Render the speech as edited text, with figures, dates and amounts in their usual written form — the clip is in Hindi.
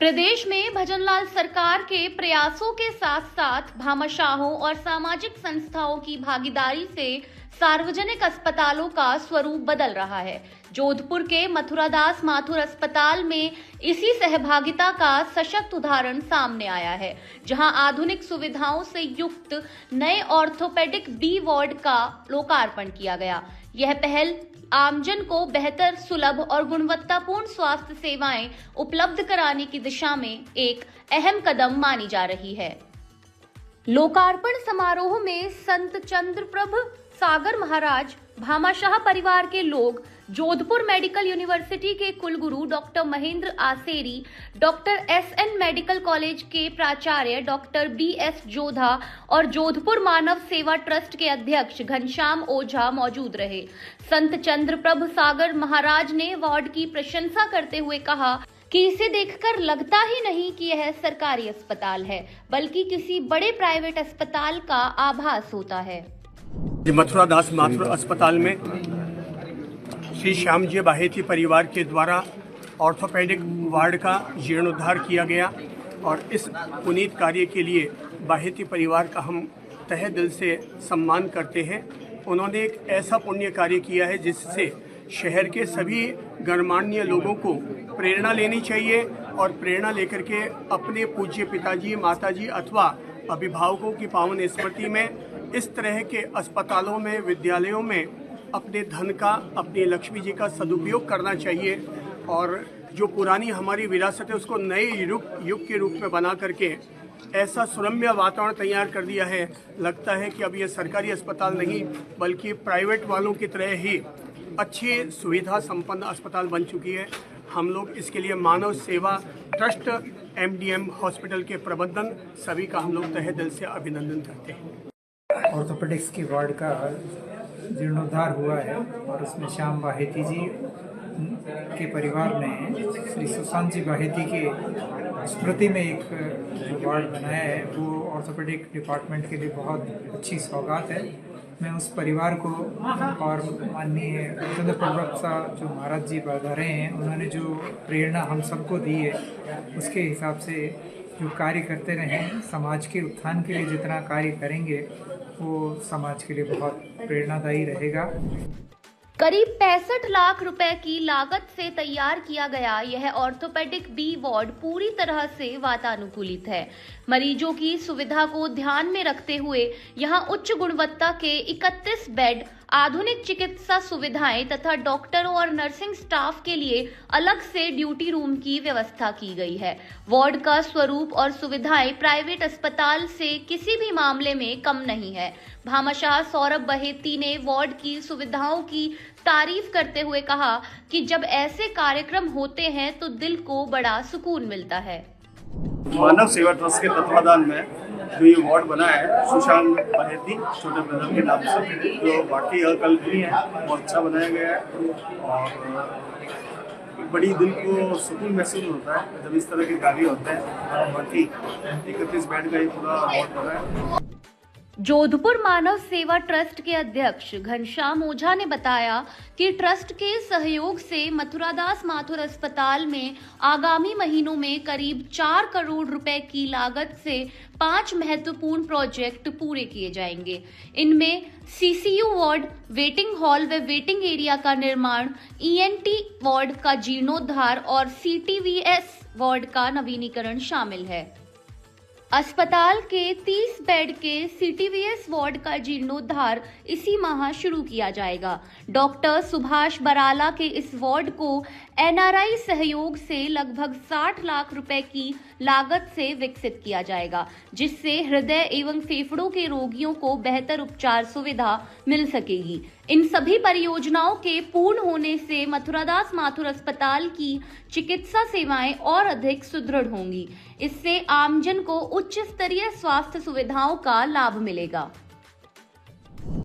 प्रदेश में भजनलाल सरकार के प्रयासों के साथ साथ भामाशाहों और सामाजिक संस्थाओं की भागीदारी से सार्वजनिक अस्पतालों का स्वरूप बदल रहा है। जोधपुर के मथुरादास माथुर अस्पताल में इसी सहभागिता का सशक्त उदाहरण सामने आया है, जहां आधुनिक सुविधाओं से युक्त नए ऑर्थोपेडिक बी वार्ड का लोकार्पण किया गया। यह पहल आमजन को बेहतर, सुलभ और गुणवत्तापूर्ण स्वास्थ्य सेवाएं उपलब्ध कराने की दिशा में एक अहम कदम मानी जा रही है। लोकार्पण समारोह में संत चंद्रप्रभ सागर महाराज, भामाशाह परिवार के लोग, जोधपुर मेडिकल यूनिवर्सिटी के कुलगुरु doctor Mahendra Aseri, doctor SN medical college के प्राचार्य डॉक्टर बीएस जोधा और जोधपुर मानव सेवा ट्रस्ट के अध्यक्ष घनश्याम ओझा मौजूद रहे। संत चंद्रप्रभ सागर महाराज ने वार्ड की प्रशंसा करते हुए कहा कि इसे देखकर लगता ही नहीं कि यह सरकारी अस्पताल है, बल्कि किसी बड़े प्राइवेट अस्पताल का आभास होता है। मथुरादास माथुर अस्पताल में श्री श्यामजी बाहेती परिवार के द्वारा ऑर्थोपेडिक वार्ड का जीर्णोद्धार किया गया और इस पुनीत कार्य के लिए बाहेती परिवार का हम तहे दिल से सम्मान करते हैं। उन्होंने एक ऐसा पुण्य कार्य किया है जिससे शहर के सभी गणमान्य लोगों को प्रेरणा लेनी चाहिए और प्रेरणा लेकर के अपने पूज्य पिताजी, माताजी अथवा अभिभावकों की पावन स्मृति में इस तरह के अस्पतालों में, विद्यालयों में अपने धन का, अपनी लक्ष्मी जी का सदुपयोग करना चाहिए और जो पुरानी हमारी विरासत है उसको नए युग के रूप में बना करके ऐसा सुरम्य वातावरण तैयार कर दिया है। लगता है कि अब ये सरकारी अस्पताल नहीं बल्कि प्राइवेट वालों की तरह ही अच्छी सुविधा संपन्न अस्पताल बन चुकी है। हम लोग इसके लिए मानव सेवा ट्रस्ट, एमडीएम हॉस्पिटल के प्रबंधन सभी का हम लोग तहे दिल से अभिनंदन करते हैं। ऑर्थोपेडिक्स की वार्ड का जीर्णोद्धार हुआ है और उसमें श्याम बाहेती जी के परिवार ने श्री सुशांत जी बाहेती के स्मृति में एक जो वार्ड बनाया है वो ऑर्थोपेडिक डिपार्टमेंट के लिए बहुत अच्छी सौगात है। मैं उस परिवार को और माननीय चंद्रप्रभ साहब जो महाराज जी पधारे हैं, उन्होंने जो प्रेरणा हम सबको दी है उसके हिसाब से जो कार्य करते रहें, समाज के उत्थान के लिए जितना कार्य करेंगे वो समाज के लिए बहुत प्रेरणादायी रहेगा। करीब 65 लाख रुपए की लागत से तैयार किया गया यह ऑर्थोपेडिक बी वार्ड पूरी तरह से वातानुकूलित है। मरीजों की सुविधा को ध्यान में रखते हुए यहां उच्च गुणवत्ता के 31 बेड, आधुनिक चिकित्सा सुविधाएं तथा डॉक्टरों और नर्सिंग स्टाफ के लिए अलग से ड्यूटी रूम की व्यवस्था की गई है। वार्ड का स्वरूप और सुविधाएं प्राइवेट अस्पताल से किसी भी मामले में कम नहीं है। भामाशाह सौरभ बाहेती ने वार्ड की सुविधाओं की तारीफ करते हुए कहा कि जब ऐसे कार्यक्रम होते हैं तो दिल को बड़ा सुकून मिलता है। मानव सेवा ट्रस्ट के तत्वाधान में जो ये वार्ड बना है सुशांत बाहेती छोटे ब्रदर के नाम से, जो बाकी कल्पनी है बहुत अच्छा बनाया गया है और बड़ी दिल को सुकून महसूस होता है जब इस तरह के कार्य होते हैं। बाकी 31 बेड का ये पूरा वार्ड बना है। जोधपुर मानव सेवा ट्रस्ट के अध्यक्ष घनश्याम ओझा ने बताया कि ट्रस्ट के सहयोग से मथुरादास माथुर अस्पताल में आगामी महीनों में करीब 4 करोड़ रुपए की लागत से 5 महत्वपूर्ण प्रोजेक्ट पूरे किए जाएंगे। इनमें सीसीयू वार्ड, वेटिंग हॉल व वेटिंग एरिया का निर्माण, ईएनटी वार्ड का जीर्णोद्धार और सीटीवीएस वार्ड का नवीनीकरण शामिल है। अस्पताल के 30 बेड के सीटीवीएस वार्ड का जीर्णोद्धार इसी माह शुरू किया जाएगा। डॉक्टर सुभाष बराला के इस वार्ड को एनआरआई सहयोग से लगभग 60 लाख रुपए की लागत से विकसित किया जाएगा, जिससे हृदय एवं फेफड़ों के रोगियों को बेहतर उपचार सुविधा मिल सकेगी। इन सभी परियोजनाओं के पूर्ण होने से मथुरादास माथुर अस्पताल की चिकित्सा सेवाएं और अधिक सुदृढ़ होंगी। इससे आमजन को उच्च स्तरीय स्वास्थ्य सुविधाओं का लाभ मिलेगा।